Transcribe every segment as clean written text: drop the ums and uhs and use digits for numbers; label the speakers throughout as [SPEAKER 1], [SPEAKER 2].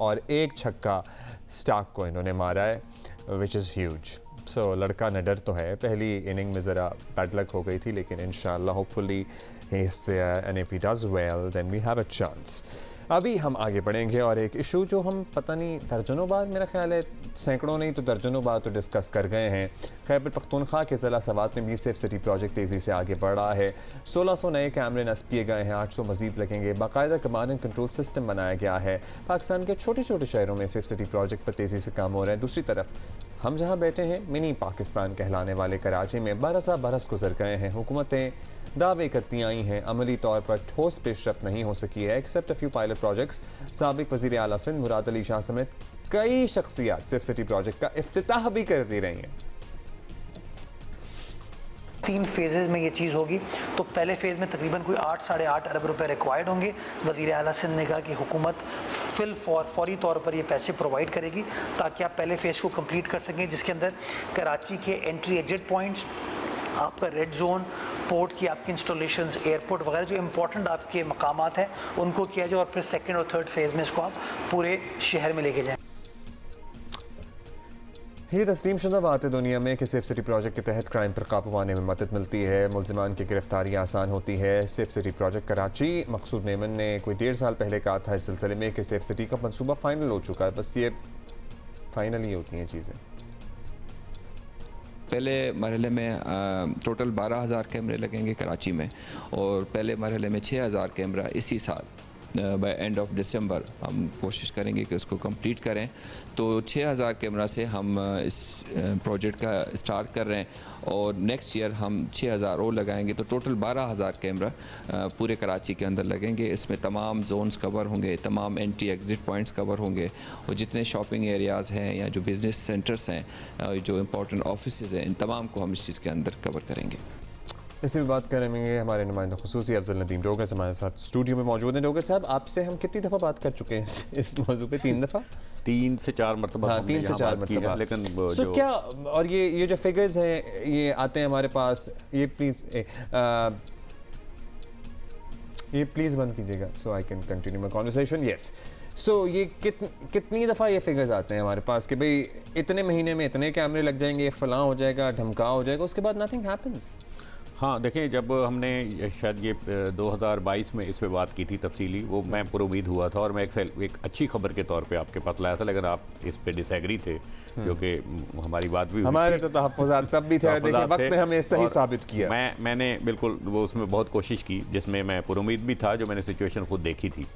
[SPEAKER 1] और 1 छक्का स्टार्क को इन्होंने मारा है, विच इज़ ह्यूज। सो लड़का निडर तो है, पहली इनिंग में ज़रा बैड लक हो गई थी, लेकिन इंशाल्लाह hopefully and if he does well then we have a chance. अभी हम आगे बढ़ेंगे और एक इशू जो हम पता नहीं दर्जनों बार, मेरा ख्याल है सैकड़ों नहीं तो दर्जनों बार तो डिस्कस कर गए हैं। खैबर पख्तूनख्वा के ज़िला सवात में भी सेफ सिटी प्रोजेक्ट तेज़ी से आगे बढ़ रहा है। 1600 नए कैमरे नस्ब किए गए हैं, 800 मजीद लगेंगे। बाकायदा कमांड एंड कंट्रोल सिस्टम बनाया गया है। पाकिस्तान के छोटे छोटे शहरों में सेफ सिटी प्रोजेक्ट पर तेज़ी से काम हो रहा है। दूसरी तरफ हम जहाँ बैठे हैं मिनी पाकिस्तान कहलाने वाले कराची में बरसा बरस गुजर गए हैं। हुकूमतें दावे करती आई हैं, अमली तौर पर ठोस पेशरफ नहीं हो सकी है except a few pilot projects. साबिक वज़ीर आला सिंध मुराद अली शाह समेत कई शख्सियात सेफ सिटी प्रोजेक्ट का इफ्तिताह भी करती रही हैं।
[SPEAKER 2] 3 फेजेज़ में ये चीज़ होगी। तो पहले फेज़ में तकरीबन कोई 8 साढ़े 8 अरब रुपए रिक्वायर्ड होंगे। वज़ीर आला सिंध ने कहा कि हुकूमत फौरी तौर पर ये पैसे प्रोवाइड करेगी ताकि आप पहले फ़ेज़ को कंप्लीट कर सकें, जिसके अंदर कराची के एंट्री एग्जिट पॉइंट्स, आपका रेड जोन, पोर्ट की आपकी इंस्टॉलेशंस, एयरपोर्ट वगैरह जो इंपॉर्टेंट आपके मकामात हैं उनको किया जाए और फिर सेकंड और थर्ड फेज़ में इसको आप पूरे शहर में लेके जाएं।
[SPEAKER 1] ये तस्लीम शुदा बात है दुनिया में कि सेफ सिटी प्रोजेक्ट के तहत क्राइम पर काबू पाने में मदद मिलती है, मुलजिमान की गिरफ्तारी आसान होती है। सेफ सिटी प्रोजेक्ट कराची, मकसूद मेमन ने कोई 1.5 साल पहले कहा था इस सिलसिले में कि सेफ सिटी का मंसूबा फाइनल हो चुका है, बस ये फाइनल ही होती हैं चीज़ें।
[SPEAKER 3] पहले मरहले में टोटल 12,000 कैमरे लगेंगे कराची में और पहले मरहले में 6,000 कैमरा इसी साल बाय एंड ऑफ दिसंबर हम कोशिश करेंगे कि उसको कंप्लीट करें। तो 6,000 कैमरा से हम इस प्रोजेक्ट का स्टार्ट कर रहे हैं और नेक्स्ट ईयर हम 6,000 और लगाएंगे, तो टोटल 12,000 कैमरा पूरे कराची के अंदर लगेंगे। इसमें तमाम जोन्स कवर होंगे, तमाम एंट्री एग्ज़िट पॉइंट्स कवर होंगे और जितने शॉपिंग एरियाज़ हैं या जो बिज़नेस सेंटर्स हैं, जो इंपॉर्टेंट ऑफिसेज़ हैं, इन तमाम को हम इस चीज़ के अंदर कवर करेंगे।
[SPEAKER 1] इससे भी बात करेंगे हमारे नुमाइंदा खुसूसी अफजल नदीम डोगर हमारे साथ स्टूडियो में मौजूद हैं। डोगर साहब, आपसे हम कितनी दफ़ा बात कर चुके हैं इस मौजू पे? 3 दफ़ा,
[SPEAKER 4] 3 से 4 मरतबा।
[SPEAKER 1] हाँ, 3 से 4 मरतबा।
[SPEAKER 4] लेकिन
[SPEAKER 1] जो क्या, और ये जो फिगर्स हैं ये आते हैं हमारे पास, ये प्लीज़ बंद कीजिएगा so I can continue my conversation. Yes, so ये कितनी दफ़ा ये फिगर्स आते हैं हमारे पास कि भाई इतने महीने में इतने कैमरे लग जाएंगे, फलां हो जाएगा, धमका हो जाएगा, उसके बाद नथिंग हैपन्स।
[SPEAKER 4] हाँ, देखें, जब हमने शायद ये 2022 में इस पे बात की थी तफसीली, वो मैं पूरा उम्मीद हुआ था और मैं एक अच्छी खबर के तौर पे आपके पास लाया था, लेकिन आप इस पे डिसएग्री थे क्योंकि हमारी बात भी
[SPEAKER 1] हमारे तो तहफ़्फ़ुज़ात तब भी थे, देखिए वक्त ने हमें सही साबित किया।
[SPEAKER 4] मैंने बिल्कुल वो उसमें बहुत कोशिश की जिसमें मैं पूरा उम्मीद भी था, जो मैंने सिचुएशन खुद देखी थी।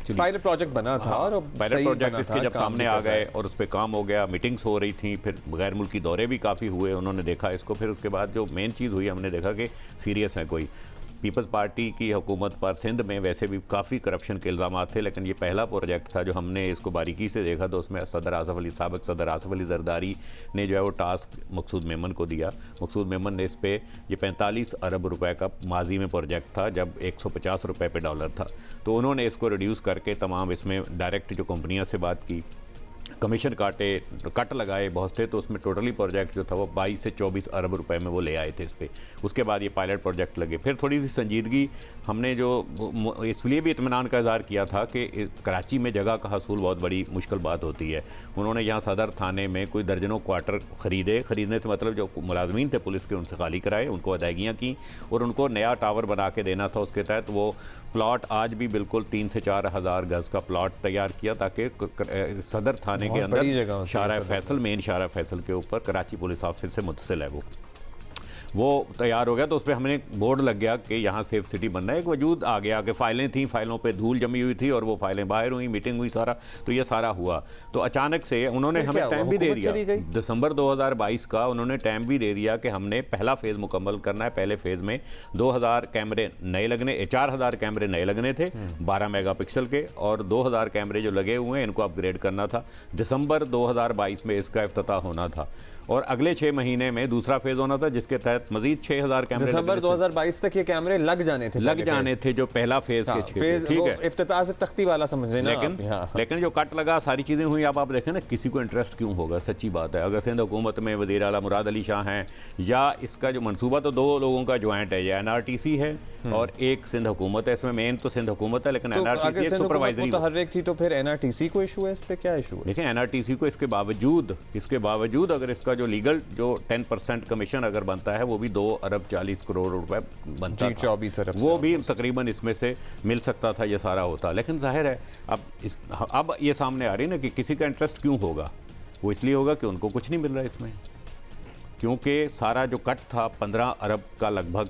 [SPEAKER 1] पायलट प्रोजेक्ट बना था और
[SPEAKER 4] पायलट प्रोजेक्ट इसके जब सामने आ गए और उस पर काम हो गया, मीटिंग्स हो रही थी, फिर गैर मुल्की दौरे भी काफ़ी हुए, उन्होंने देखा इसको, फिर उसके बाद जो मेन चीज़ हुई, हमने देखा कि सीरियस है कोई। पीपल्स पार्टी की हुकूमत पर सिंध में वैसे भी काफ़ी करप्शन के इल्ज़ाम थे, लेकिन ये पहला प्रोजेक्ट था जो हमने इसको बारीकी से देखा, तो उसमें साबिक़ सदर आसफ़ अली ज़रदारी ने जो है वो टास्क मकसूद मेमन को दिया। मकसूद मेमन ने इस पे ये 45 अरब रुपए का माजी में प्रोजेक्ट था जब 150 रुपए पे डॉलर था, तो उन्होंने इसको रिड्यूस करके तमाम इसमें डायरेक्ट जो कंपनियों से बात की, कमीशन कट लगाए बहुत थे, तो उसमें टोटली प्रोजेक्ट जो था वो 22 से 24 अरब रुपए में वो ले आए थे इस पे। उसके बाद ये पायलट प्रोजेक्ट लगे। फिर थोड़ी सी संजीदगी हमने जो इसलिए भी इत्मीनान का इज़हार किया था कि कराची में जगह का हसूल बहुत बड़ी मुश्किल बात होती है। उन्होंने यहाँ सदर थाने में कोई दर्जनों क्वार्टर खरीदने से मतलब जो मुलाजमीन थे पुलिस के, उनसे खाली कराए, उनको अदायगियाँ की और उनको नया टावर बना के देना था। उसके तहत वो प्लॉट आज भी बिल्कुल 3 से 4 हज़ार गज़ का प्लॉट तैयार किया ताकि सदर थाने के अंदर शारा फैसल, मेन शारा फैसल के ऊपर कराची पुलिस ऑफिस से मुत्तसिल है, वो तैयार हो गया। तो उस पर हमने बोर्ड लग गया कि यहाँ सेफ सिटी बनना है। एक वजूद आ गया कि फ़ाइलें थी, फ़ाइलों पे धूल जमी हुई थी और वो फ़ाइलें बाहर हुई, मीटिंग हुई, सारा, तो ये सारा हुआ। तो अचानक से उन्होंने हमें टाइम भी दे दिया, दिसंबर 2022 का उन्होंने टाइम भी दे दिया कि हमने पहला फ़ेज़ मुकम्मल करना है। पहले फ़ेज़ में 2,000 कैमरे नए लगने, 4,000 कैमरे नए लगने थे 12 मेगापिक्सल के, और 2,000 कैमरे जो लगे हुए हैं इनको अपग्रेड करना था। दिसंबर 2022 में इसका इफ्तिताह होना था और अगले 6 महीने में दूसरा फेज़ होना था, जिसके तहत मजीद 6000 कैमरे
[SPEAKER 1] दिसंबर 2022 तक ये कैमरे लग जाने थे
[SPEAKER 4] जो पहला फेज के 6 थे, ठीक है।
[SPEAKER 1] इफ्तिताह सिर्फ तख्ती वाला समझे ना
[SPEAKER 4] लेकिन जो कट लगा, सारी चीज़ें हुई। अब आप देखें ना, किसी को इंटरेस्ट क्यों होगा? सच्ची बात है, अगर सिंध हुकूमत में वज़ीर आला मुराद अली शाह हैं, या इसका जो मंसूबा तो 2 लोगों का ज्वाइंट है, या NRTC है और एक सिंध हुकूमत है। इसमें मेन तो सिंध हुकूमत है, लेकिन NRTC एक सुपरवाइजरी
[SPEAKER 1] मुतहर्रिक थी, तो फिर NRTC को इशू है, इस पे क्या इशू है?
[SPEAKER 4] देखिए, NRTC को इसके बावजूद अगर इसका जो लीगल जो 10% कमीशन अगर बनता है, वो भी 2 अरब 40 करोड़ रुपए बनता था।
[SPEAKER 1] 24 अरब
[SPEAKER 4] वो भी तकरीबन इसमें से मिल सकता था, ये सारा होता। लेकिन जाहिर है अब ये सामने आ रही ना कि किसी का इंटरेस्ट क्यों होगा? वो इसलिए होगा कि उनको कुछ नहीं मिल रहा इसमें, क्योंकि सारा जो कट था 15 अरब का लगभग,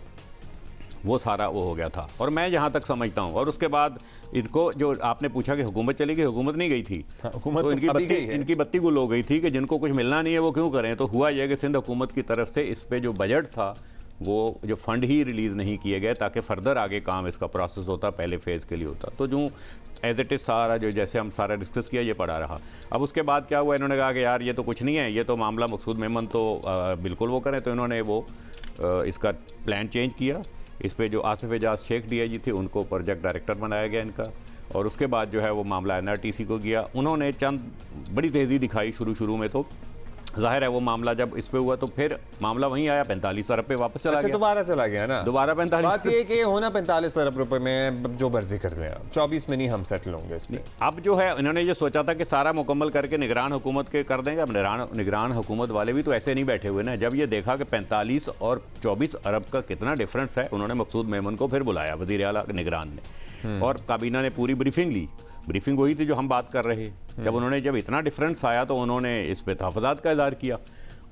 [SPEAKER 4] वो सारा वो हो गया था। और मैं जहाँ तक समझता हूँ, और उसके बाद इनको जो आपने पूछा कि हुकूमत चली गई, हुकूमत नहीं गई थी।
[SPEAKER 1] हुकूमत
[SPEAKER 4] तो
[SPEAKER 1] तो
[SPEAKER 4] इनकी बत्ती गुल हो गई थी कि जिनको कुछ मिलना नहीं है वो क्यों करें। तो हुआ यह कि सिंध हुकूमत की तरफ से इस पे जो बजट था, वो जो फंड ही रिलीज़ नहीं किए गए, ताकि फर्दर आगे काम इसका प्रोसेस होता, पहले फेज़ के लिए होता। तो जो एज इट इज़ सारा जो जैसे हम सारा डिस्कस किया, ये पड़ा रहा। अब उसके बाद क्या हुआ, इन्होंने कहा कि यार ये तो कुछ नहीं है, ये तो मामला मकसूद मेमन तो बिल्कुल वो करें। तो इन्होंने वो इसका प्लान चेंज किया। इस पे जो आसिफ एजाज शेख DIG थे, उनको प्रोजेक्ट डायरेक्टर बनाया गया इनका। और उसके बाद जो है वो मामला NRTC को गया। उन्होंने चंद बड़ी तेज़ी दिखाई शुरू में, तो जाहिर है वो मामला जब इस पे हुआ तो फिर मामला वहीं आया, 45 अरब पे वापस चला गया।
[SPEAKER 1] दोबारा चला गया ना,
[SPEAKER 4] दोबारा 45।
[SPEAKER 1] बात ये कि होना 45 अरब रुपए में जो मर्जी कर लें, 24 में नहीं हम सेटल होंगे इस पे।
[SPEAKER 4] अब जो है इन्होंने ये सोचा था कि सारा मुकम्मल करके निगरान हुकूमत के कर देंगे। अब निगरान हुकूमत वाले भी तो ऐसे नहीं बैठे हुए ना। जब ये देखा कि 45 और 24 अरब का कितना डिफरेंस है, उन्होंने मकसूद मेमन को फिर बुलाया, वज़ीर आला निगरान ने, और काबीना ने पूरी ब्रीफिंग ली। ब्रीफिंग वही थी जो हम बात कर रहे। जब इतना डिफरेंस आया तो उन्होंने इस पे तहफ़्फ़ुज़ात का इज़हार किया,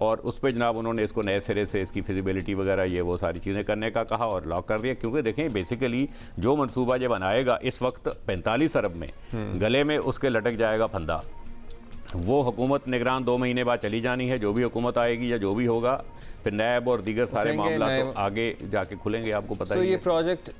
[SPEAKER 4] और उस पर जनाब उन्होंने इसको नए सिरे से इसकी फिजिबिलिटी वगैरह ये वो सारी चीज़ें करने का कहा और लॉक कर दिया। क्योंकि देखें, बेसिकली जो मंसूबा ये बनाएगा इस वक्त 45 अरब में, गले में उसके लटक जाएगा फंदा। वो हुकूमत निगरान 2 महीने बाद चली जानी है, जो भी हुकूमत आएगी या जो भी होगा, फिर नैब और दीगर सारे मामला तो आगे जाके खुलेंगे, आपको पता ही है।
[SPEAKER 1] ये प्रोजेक्ट,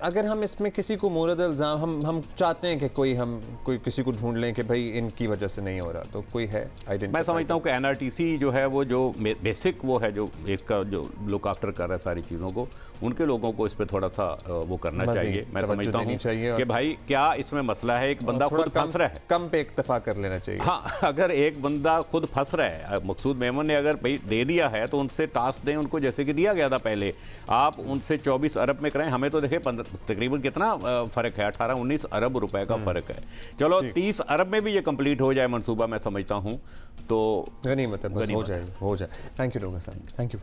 [SPEAKER 1] अगर हम इसमें किसी को मोरद इल्ज़ाम, हम चाहते हैं कि कोई किसी को ढूंढ लें कि भाई इनकी वजह से नहीं हो रहा, तो कोई है आइडेंटिफाई?
[SPEAKER 4] मैं समझता हूँ कि NRTC जो है वो जो बेसिक वो है, जो इसका जो लुक आफ्टर कर रहा है सारी चीज़ों को, उनके लोगों को इस पर थोड़ा सा वो करना चाहिए। मैं समझता हूँ कि भाई क्या इसमें मसला है, एक बंदा खुद फंस रहा है,
[SPEAKER 1] कम पे इक्तफा कर लेना चाहिए।
[SPEAKER 4] हाँ, अगर एक बंदा खुद फंस रहा है, मकसूद मेमन ने अगर भाई दे दिया है तो उनसे टास्क दें उनको, जैसे कि दिया गया था पहले। आप उनसे 24 अरब में कराएं, हमें तो देखें तकरीबन कितना फ़र्क है, 18-19 अरब रुपए का फ़र्क है। चलो 30 अरब में भी ये कंप्लीट हो जाए मंसूबा, मैं समझता हूँ तो
[SPEAKER 1] गनीमत है, बस हो जाए। थैंक यू डॉक्टर साहब, थैंक यू।